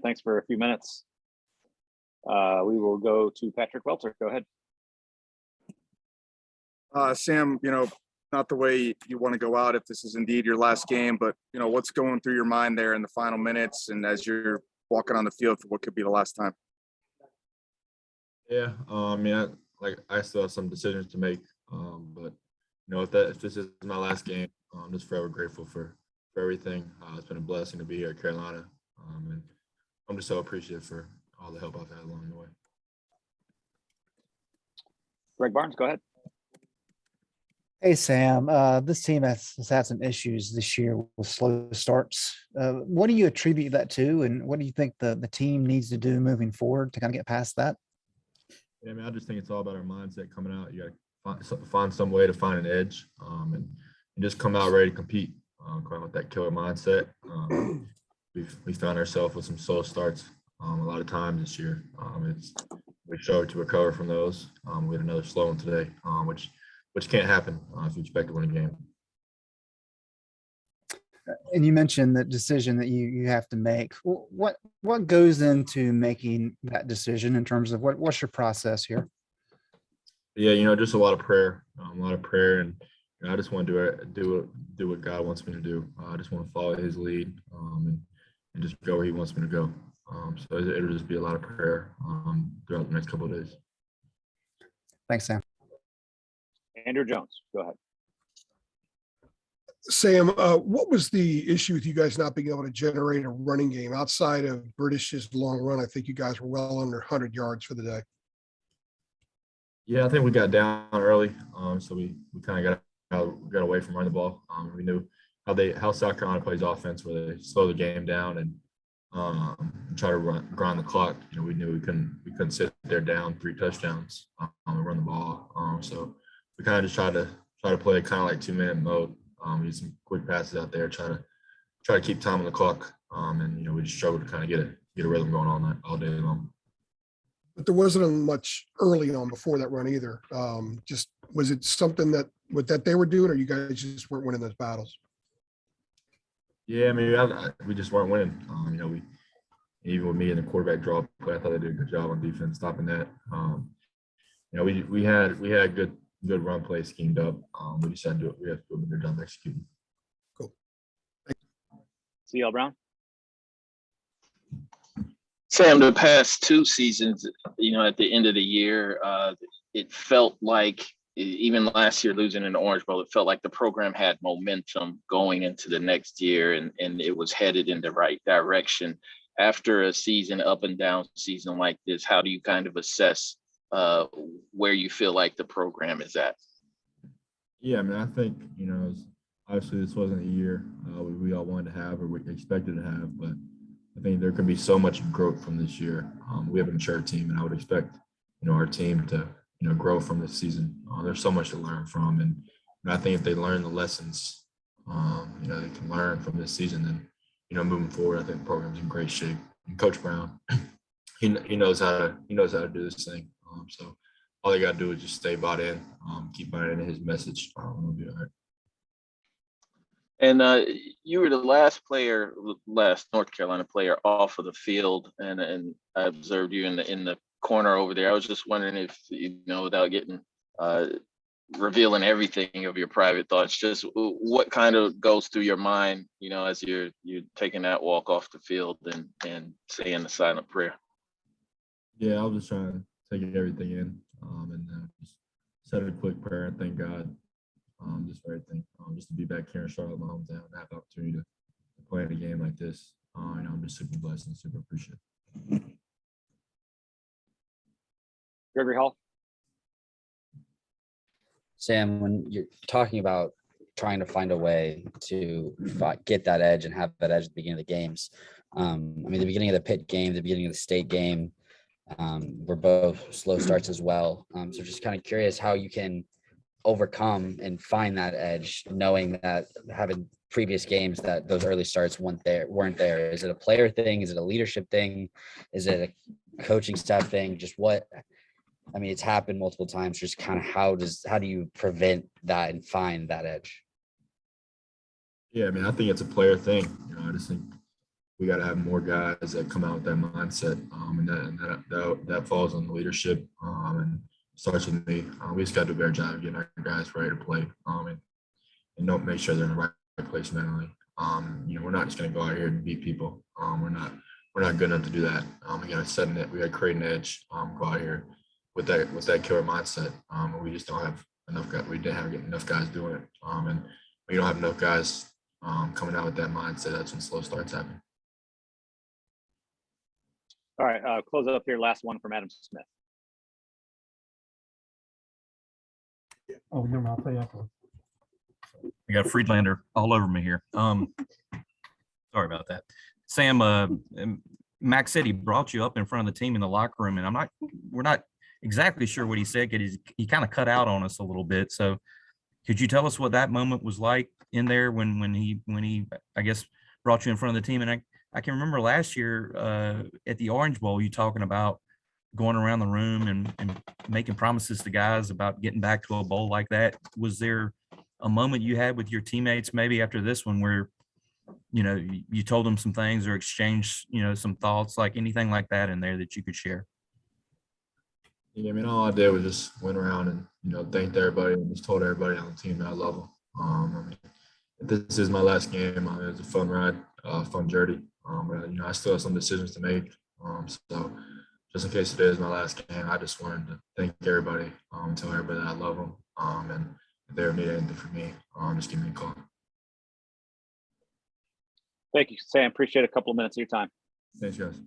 Thanks for a few minutes. We will go to Patrick Welter. Go ahead. Sam, not the way you want to go out if this is indeed your last game, but, what's going through your mind there in the final minutes and as you're walking on the field for what could be the last time? Yeah, I still have some decisions to make, but if this is my last game, I'm just forever grateful for everything. It's been a blessing to be here at Carolina, and I'm just so appreciative for all the help I've had along the way. Greg Barnes, go ahead. Hey, Sam, this team has had some issues this year with slow starts. What do you attribute that to, and what do you think the team needs to do moving forward to kind of get past that? Yeah, I just think it's all about our mindset coming out. You got to find some way to find an edge, and just come out ready to compete. Going with that killer mindset. We found ourselves with some slow starts a lot of times this year. We showed to recover from those. We had another slow one today, which can't happen if you expect to win a game. And you mentioned the decision that you have to make. What goes into making that decision in terms of what's your process here? Yeah, just a lot of prayer, and I just want to do what God wants me to do. I just want to follow His lead and just go where He wants me to go. So it'll just be a lot of prayer throughout the next couple of days. Thanks, Sam. Andrew Jones, go ahead. Sam, what was the issue with you guys not being able to generate a running game outside of British's long run? I think you guys were well under 100 yards for the day. Yeah, I think we got down early, so we kind of got away from running the ball. We knew how South Carolina plays offense, where they slow the game down and try to grind the clock. We knew we couldn't sit there down 3 touchdowns and run the ball. So we kind of just try to play kind of like 2-minute mode. Use some quick passes out there, try to keep time on the clock. And we just struggled to kind of get a rhythm going all day long. But there wasn't much early on before that run either. Just was it something that they were doing, or you guys just weren't winning those battles? Yeah, we just weren't winning. We even with me in the quarterback draw play, I thought they did a good job on defense stopping that. We had good run play schemed up. We just had to do it. We have to do a better job executing. Cool. CL Brown. Sam, the past 2 seasons, at the end of the year, it felt like even last year losing in the Orange Bowl, it felt like the program had momentum going into the next year and it was headed in the right direction. After a season, up and down season like this, how do you kind of assess where you feel like the program is at? Yeah, I think, obviously this wasn't a year we all wanted to have or we expected to have, but I think there can be so much growth from this year. We have a mature team, and I would expect, our team to, grow from this season. There's so much to learn from, and I think if they learn the lessons, they can learn from this season. Then, moving forward, I think the program's in great shape. And Coach Brown, he knows how to do this thing. So all they got to do is just stay bought in, keep buying into his message. We'll be all right. And you were the last North Carolina player off of the field, and I observed you in the corner over there. I was just wondering if, without getting revealing everything of your private thoughts, just what kind of goes through your mind, as you're taking that walk off the field and saying the silent prayer? Yeah, I was just trying to take everything in, and just said a quick prayer and thank God. Just for everything, just to be back here in Charlotte, my hometown, and have the opportunity to play in a game like this. I'm just super blessed and super appreciative. Gregory Hall. Sam, when you're talking about trying to find a way to get that edge and have that edge at the beginning of the games, the beginning of the Pitt game, the beginning of the State game, were both slow starts as well. So just kind of curious how you can overcome and find that edge, knowing that having previous games that those early starts weren't there. Is it a player thing? Is it a leadership thing? Is it a coaching staff thing? Just it's happened multiple times. Just kind of how do you prevent that and find that edge? Yeah, I think it's a player thing. I just think we got to have more guys that come out with that mindset, and that falls on the leadership, and starts with me. We just got to do a better job of getting our guys ready to play, and don't make sure they're in the right place mentally. We're not just going to go out here and beat people. We're not good enough to do that. We got to set it. We got to create an edge. Go out here with that killer mindset. We just don't have enough guys. We didn't have enough guys doing it. And when you don't have enough guys coming out with that mindset, that's when slow starts happen. All right, close it up here. Last one from Adam Smith. Oh, never mind. I'll play after. I got Friedlander all over me here. Sorry about that. Sam, Max said he brought you up in front of the team in the locker room, and we're not exactly sure what he said because he kind of cut out on us a little bit. So could you tell us what that moment was like in there when he I guess brought you in front of the team? And I can remember last year at the Orange Bowl, you talking about going around the room and making promises to guys about getting back to a bowl like that. Was there a moment you had with your teammates maybe after this one where, you told them some things or exchanged, some thoughts, like anything like that in there that you could share? Yeah, I mean, all I did was just went around and, thanked everybody and just told everybody on the team that I love them. This is my last game. It was a fun ride, fun journey. But, I still have some decisions to make. So just in case it is my last game, I just wanted to thank everybody, tell everybody that I love them. And if they ever need anything from me, just give me a call. Thank you, Sam. Appreciate a couple of minutes of your time. Thanks, guys.